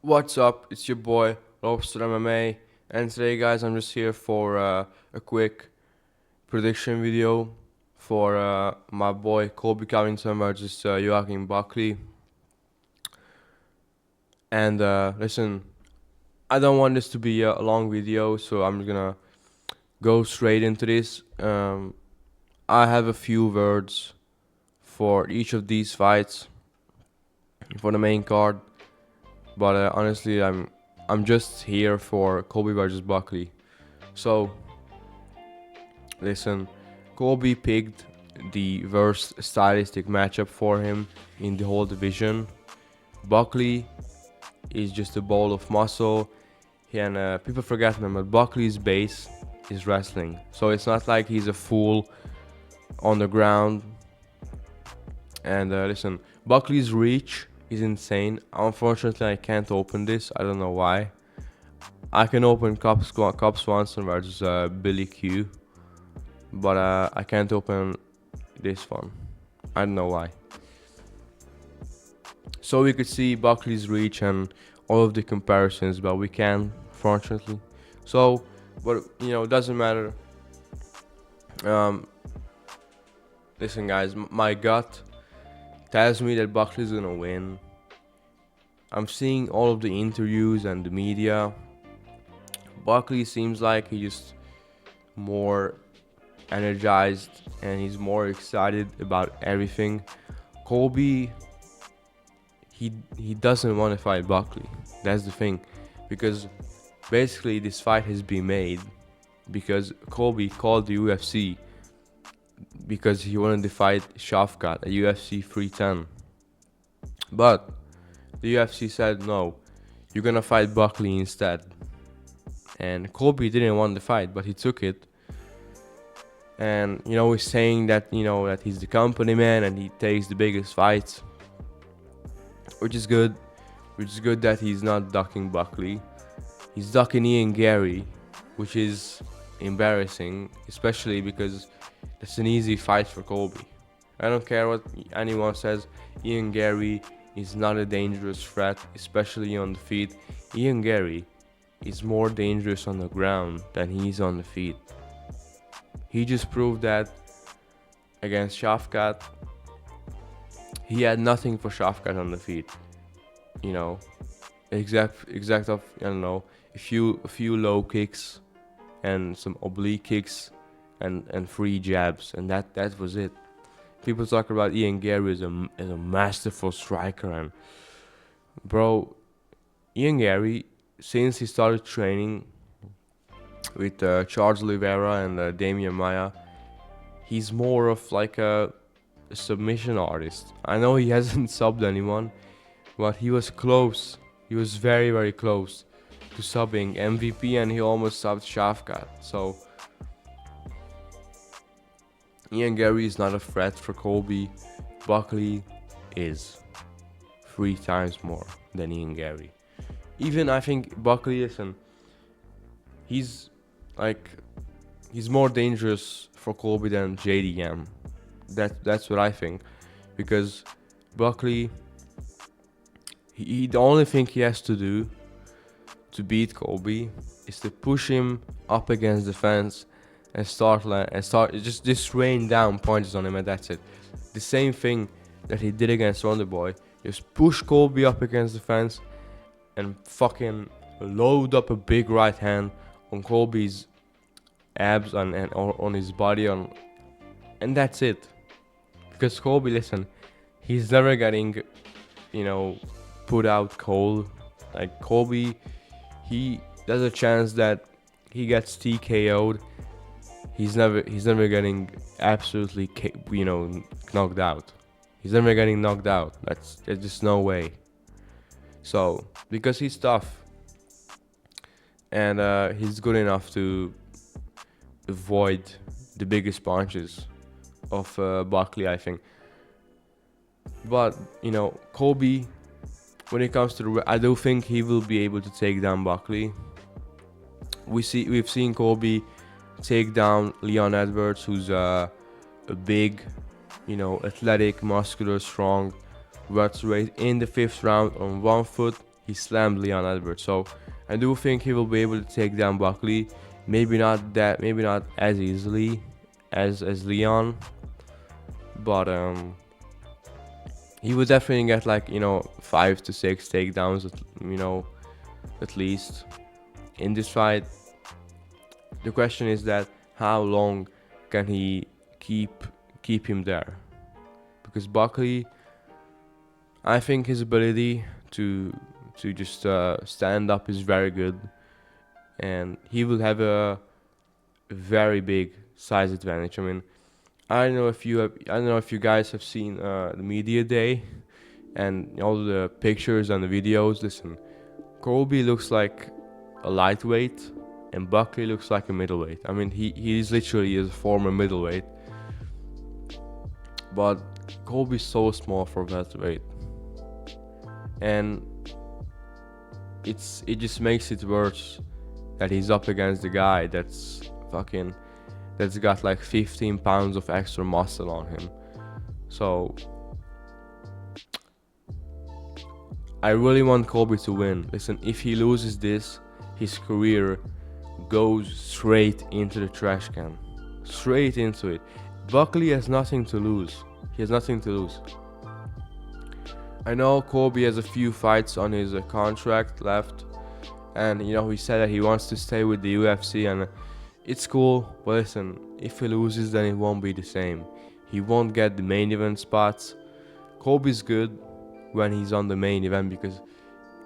What's up? It's your boy Lobster MMA, and today, guys, I'm just here for a quick prediction video for my boy Colby Covington versus Joaquin Buckley. And listen, I don't want this to be a long video, so I'm just gonna go straight into this. I have a few words for each of these fights for the main card, but honestly, I'm just here for Colby versus Buckley. So listen, Colby picked the worst stylistic matchup for him in the whole division. Buckley is just a ball of muscle, and people forget him, but Buckley's base is wrestling. So it's not like he's a fool on the ground. And listen, Buckley's reach is insane. Unfortunately, I can't open this. I don't know why. I can open Cub Swanson versus Billy Q, but I can't open this one. I don't know why. So we could see Buckley's reach and all of the comparisons, but we can, fortunately. So, but it doesn't matter. Listen, guys, my gut tells me that Buckley's gonna win. I'm seeing all of the interviews and the media. Buckley seems like he's just more energized and he's more excited about everything. Colby, he doesn't want to fight Buckley. That's the thing, because basically this fight has been made because Colby called the UFC because he wanted to fight Shafkat at UFC 310, but the UFC said no, you're gonna fight Buckley instead. And Colby didn't want the fight, but he took it. And he's saying that that he's the company man and he takes the biggest fights, which is good. Which is good that he's not ducking Buckley. He's ducking Ian Gary, which is embarrassing, especially because it's an easy fight for Colby. I don't care what anyone says. Ian Gary is not a dangerous threat, especially on the feet. Ian Gary is more dangerous on the ground than he's on the feet. He just proved that against Shafkat. He had nothing for Shafkat on the feet. Exact of I don't know, a few low kicks and some oblique kicks and free jabs, and that was it. People talk about Ian Gary as a masterful striker, and bro, Ian Gary, since he started training with Charles Oliveira and Damian Maia, he's more of like a submission artist. I know he hasn't subbed anyone, but he was close. He was very, very close to subbing MVP, and he almost subbed Shafkat. So Ian Gary is not a threat for Colby. Buckley is 3 times more than Ian Gary. Even I think Buckley, listen, he's more dangerous for Colby than JDM. That's what I think, because Buckley, the only thing he has to do to beat Colby is to push him up against the fence and start just rain down punches on him, and that's it. The same thing that he did against Wonderboy. Just push Colby up against the fence and fucking load up a big right hand on Colby's abs and on his body, and that's it. Because Colby, listen, he's never getting put out cold. Like Colby, there's a chance that he gets TKO'd. He's never getting absolutely knocked out. He's never getting knocked out. There's just no way. So because he's tough and he's good enough to avoid the biggest punches of Buckley, I think. But Colby, when it comes to I do think he will be able to take down Buckley. We've seen Colby take down Leon Edwards, who's a big, athletic, muscular, strong welterweight in the 5th round on 1 foot. he slammed Leon Edwards. So I do think he will be able to take down Buckley. Maybe not as easily as Leon, but he would definitely get like 5 to 6 takedowns, at least in this fight. The question is that how long can he keep him there? Because Buckley, I think his ability to just stand up is very good, and he will have a very big size advantage. I mean, I don't know if you guys have seen the media day and all the pictures and the videos. Listen, Colby looks like a lightweight, and Buckley looks like a middleweight. I mean, he's literally a former middleweight, but Colby's so small for welterweight, and it just makes it worse that he's up against the guy that's got like 15 pounds of extra muscle on him. So I really want Colby to win. Listen, if he loses this, his career goes straight into the trash can. Straight into it. Buckley has nothing to lose. He has nothing to lose. I know Colby has a few fights on his contract left, and he said that he wants to stay with the UFC, and it's cool. But listen, if he loses, then it won't be the same. He won't get the main event spots. Colby's good when he's on the main event because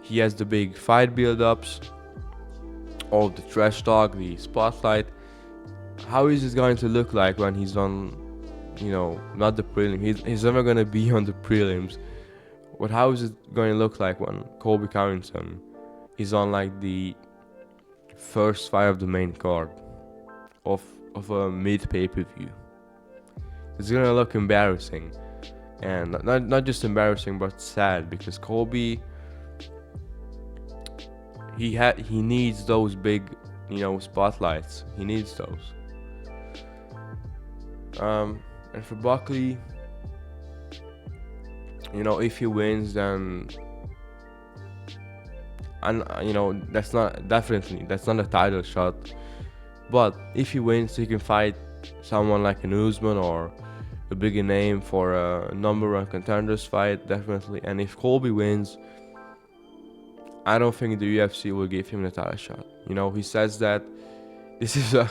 he has the big fight build-ups, all the trash talk, the spotlight. How is it going to look like when he's on, not the prelim? He's never going to be on the prelims. But how is it going to look like when Colby Covington is on like the first fight of the main card of a mid pay-per-view? It's gonna look embarrassing, and not just embarrassing but sad, because Colby, he needs those big spotlights. He needs those. And for Buckley, if he wins, then, and that's not a title shot. But if he wins, he can fight someone like an Usman or a bigger name for a number one contenders fight, definitely. And if Colby wins, I don't think the UFC will give him the title shot. He says that this is a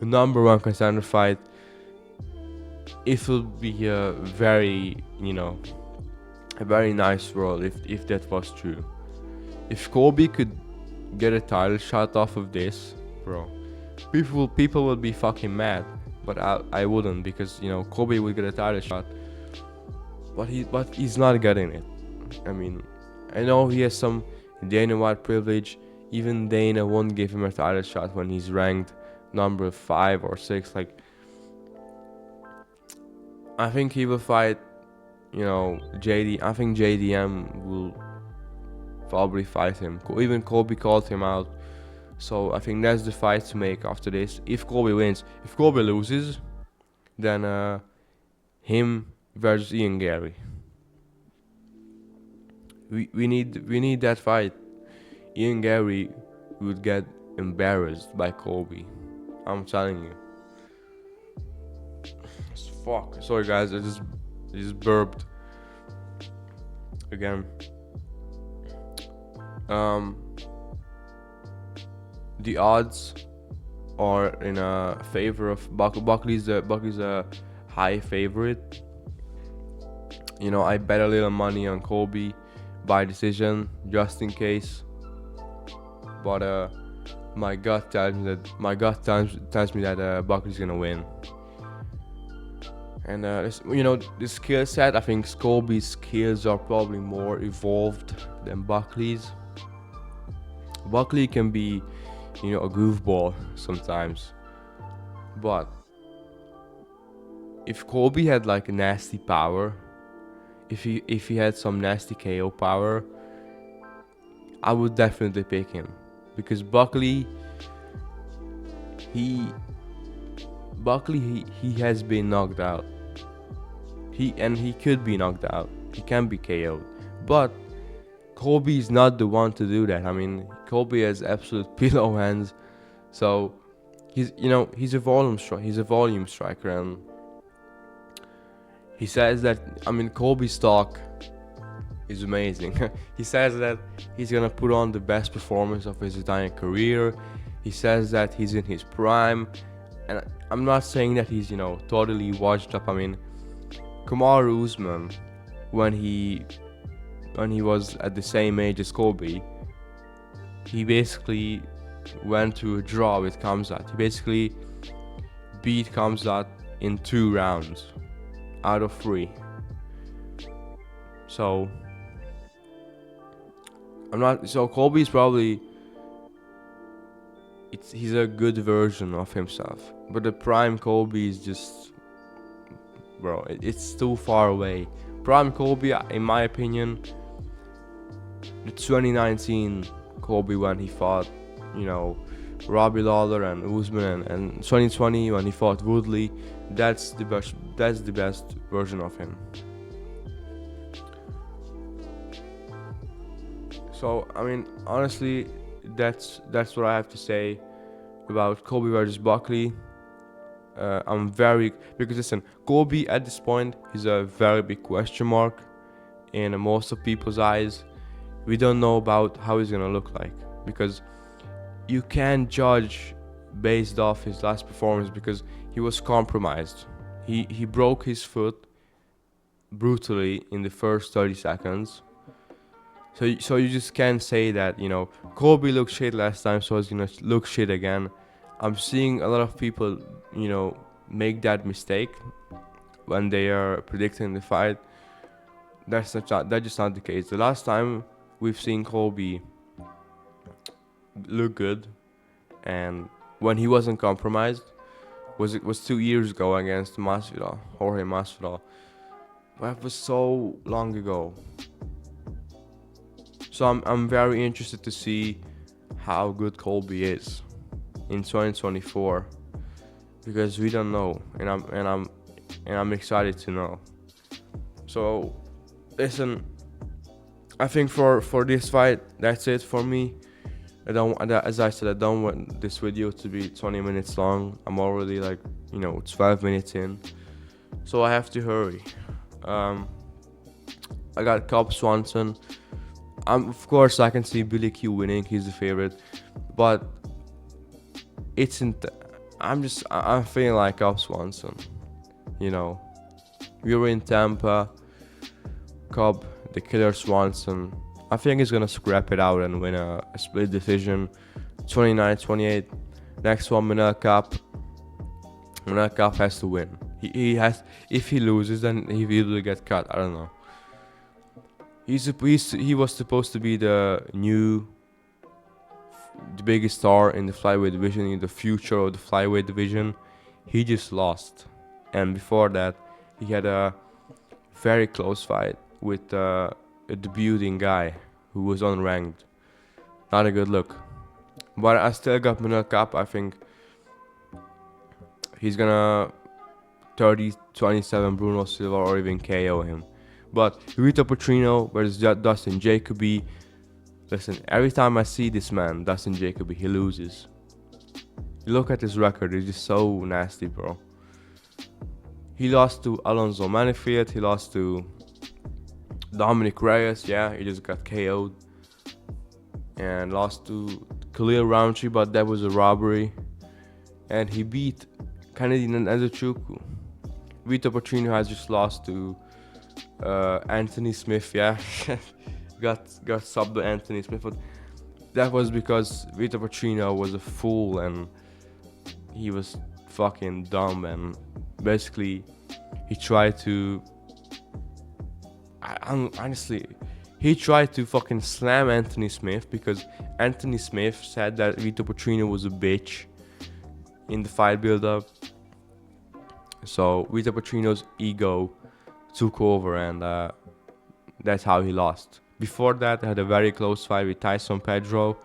number one contender fight. It will be a very nice world if that was true. If Colby could get a title shot off of this, bro, people will be fucking mad. But I wouldn't, because Colby would get a title shot, but he's not getting it. I mean, I know he has some Dana White privilege. Even Dana won't give him a title shot when he's ranked number 5 or 6. Like, I think he will fight JD. I think JDM will probably fight him. Even Colby called him out. So I think that's the fight to make after this. If Colby wins, if Colby loses, then him versus Ian Gary. We need that fight. Ian Gary would get embarrassed by Colby. I'm telling you. Fuck. Sorry guys, I just burped again. The odds are in favor of Buckley's a high favorite. I bet a little money on Colby by decision just in case. But my gut tells me that Buckley's gonna win. And the skill set, I think Colby's skills are probably more evolved than Buckley's. Buckley can be a goofball sometimes, but if Colby had like a nasty power, if he had some nasty KO power, I would definitely pick him, because Buckley he has been knocked out. He could be knocked out. He can be KO'd, but Colby is not the one to do that. I mean, Colby has absolute pillow hands, so he's a volume striker, and he says that. I mean, Colby's talk is amazing. He says that he's gonna put on the best performance of his entire career. He says that he's in his prime, and I'm not saying that he's totally washed up. I mean, Kamaru Usman, when he was at the same age as Colby, he basically went to a draw with Khamzat. He basically beat Khamzat in 2 rounds out of 3. So Colby's probably he's a good version of himself, but the prime Colby is just, bro, it's too far away. Prime Colby, in my opinion, the 2019 Colby when he fought, Robbie Lawler and Usman, and 2020 when he fought Woodley, that's the best version of him. So I mean, honestly, that's what I have to say about Colby versus Buckley. Because listen, Colby at this point is a very big question mark in most of people's eyes. We don't know about how he's gonna look like, because you can't judge based off his last performance, because he was compromised. He broke his foot brutally in the first 30 seconds. So you just can't say that, Colby looked shit last time, so he's gonna look shit again. I'm seeing a lot of people, make that mistake when they are predicting the fight. That's just not the case. The last time we've seen Colby look good, and when he wasn't compromised, was 2 years ago against Jorge Masvidal. That was so long ago. So I'm very interested to see how good Colby is in 2024, because we don't know, and I'm excited to know. So listen, I think for this fight, that's it for me. As I said, I don't want this video to be 20 minutes long. I'm already 12 minutes in, so I have to hurry. I got Cub Swanson. Of course, I can see Billy Q winning. He's the favorite, but I'm feeling like Cub Swanson. We were in Tampa. Cub, the killer Swanson, I think he's gonna scrap it out and win a split decision, 29-28. Next one, Manel Kape. Manel Kape has to win. He has. If he loses, then he will get cut. I don't know. He was supposed to be the biggest star in the flyweight division, in the future of the flyweight division. He just lost, and before that, he had a very close fight with a debuting guy who was unranked. Not a good look. But I still got Manel Kape. I think he's gonna 30-27 Bruno Silva or even KO him. But Rito Petrino versus Dustin Jacoby. Listen, every time I see this man, Dustin Jacoby, he loses. You look at his record, it's just so nasty, bro. He lost to Alonzo Manifield. He lost to Dominic Reyes. Yeah, he just got KO'd. And lost to Khalil Roundtree, but that was a robbery. And he beat Kennedy Nzechukwu. Rito Petrino has just lost to Anthony Smith. Yeah, got subbed to Anthony Smith, but that was because Rito Petrino was a fool and he was fucking dumb, and basically he tried to he tried to fucking slam Anthony Smith, because Anthony Smith said that Rito Petrino was a bitch in the fight build-up. So Rito Petrino's ego took over, and that's how he lost. Before that, I had a very close fight with Tyson Pedro,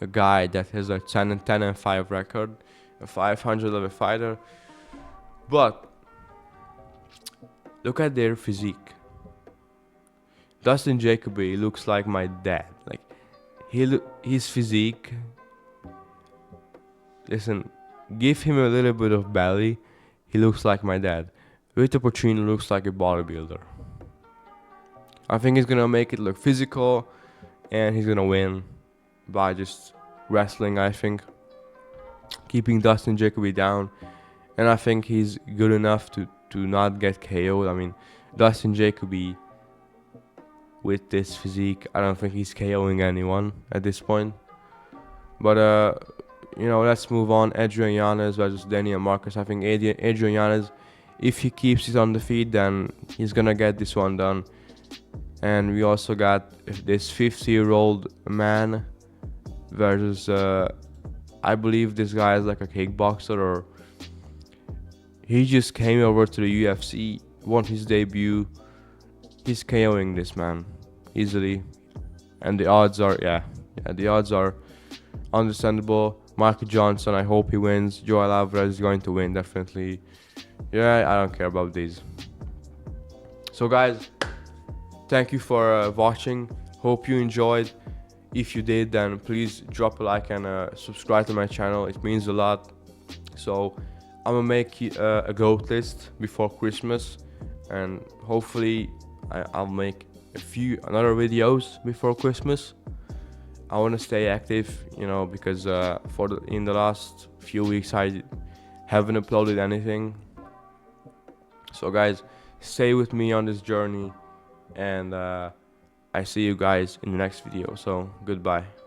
a guy that has a 10-5 record, a 500 level fighter. But look at their physique. Dustin Jacoby looks like my dad. Like his physique. Listen, give him a little bit of belly, he looks like my dad. Vito Porcino looks like a bodybuilder. I think he's gonna make it look physical, and he's gonna win by just wrestling. I think keeping Dustin Jacoby down, and I think he's good enough to not get KO'd. I mean, Dustin Jacoby with this physique, I don't think he's KOing anyone at this point. But let's move on. Adrian Yanez versus Daniel Marcus. I think Adrian Yanez, if he keeps it on the feet, then he's gonna get this one done. And we also got this 50-year-old man versus I believe this guy is like a kickboxer, or he just came over to the UFC, won his debut. He's KOing this man easily, and the odds are the odds are understandable. Michael Johnson, I hope he wins. Joel Alvarez is going to win, definitely. I don't care about these. So guys, thank you for watching. Hope you enjoyed. If you did, then please drop a like and subscribe to my channel. It means a lot. So I'm gonna make a GOAT list before Christmas, and hopefully I'll make another videos before Christmas. I want to stay active, because in the last few weeks I haven't uploaded anything. So guys, stay with me on this journey, and I see you guys in the next video. So goodbye.